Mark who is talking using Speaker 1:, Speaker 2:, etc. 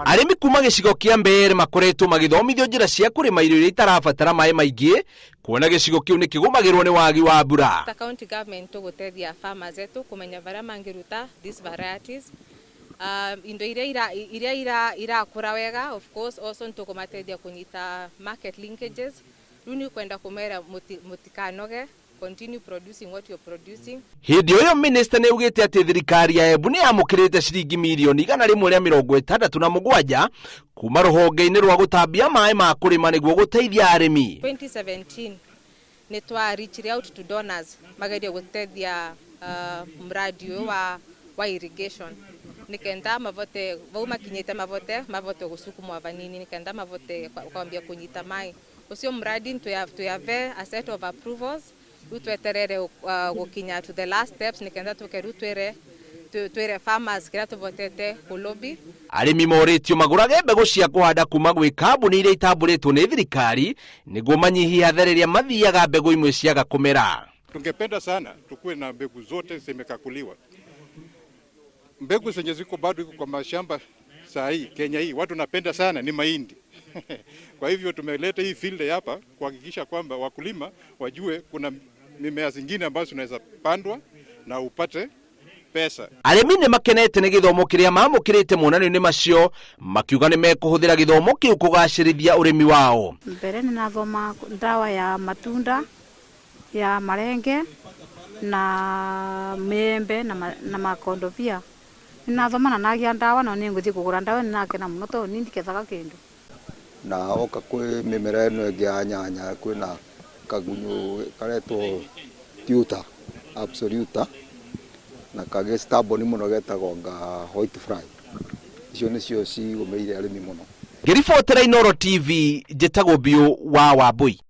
Speaker 1: Arimi kuma gicigo kia Mbeere makoretwo magithomithio njira cia kurima irio iria itarabatara mai maingi kuona gicigo kiu ni kigumagirwo ni wagi wa mbura.
Speaker 2: The county government to gutethia farmers etu kumenya varia mangiruta these varieties. Indo iria irakura wega, of course also ntukumatethia kunyita market linkages. Runi kwenda kumera mutikanoge, continue producing what you're producing.
Speaker 1: Hindi uyo minister ne ugite ati thirikari ya Embu ni amukirite ciringi milioni 167 kuma ruhonge-ini rwa gutambia mai ma kurima niguo guteithia arimi.
Speaker 2: 2017 ni twa reach out to donors magadia gutethia mradi wa irrigation. Nikenda mavote vauma kinyete mavote gusukumwa vanini nikenda mavote kwambia kunyita mai. Ucio mradi tuyave a set of approvals utweterere gukinya to the last steps nikenda tukerutwere farmers kira tuvotete kulobi.
Speaker 1: Arimi moritio magurage mbegu cia kuhanda kuma gwi kambuni iria itamburitwo ni thirikari niguo manyihia hathara mathiaga mbegu imwe ciaga kumera.
Speaker 3: Tungependa sana tukue na mbegu zote zimekakuliwa. Mbegu zenye ziko bado iko kwa mashamba saa hii Kenya hii watu napenda sana ni mahindi. Kwa hivyo tumeleta hii field hapa kuhakikisha kwamba wakulima wajue kuna mimea zingine ambazo tunaweza pandwa na upate pesa.
Speaker 1: Arimi ni makenete ni githomo kiria mamukirite monanio-ini macio makiuga ni mekuhuthira githomo kiu kugacirithia urimi wao.
Speaker 4: Mbere ni nathoma ndawa ya matunda ya marenge na membe na makondo pia. Ninathoma na nagia ndawa na ni nguthi kugura ndawa ni nakena muno to ni ndikethaga kindu.
Speaker 5: Na oka kwi mimera ino ingi ya nyanya kwina kagunyu karetwo tuta absoluta na kage stable muno getagwo nga white fly. Icio nicio cigumeire arimi muno.
Speaker 1: Ngiribotera Inooro TV njitagwo Biu wa Wambui.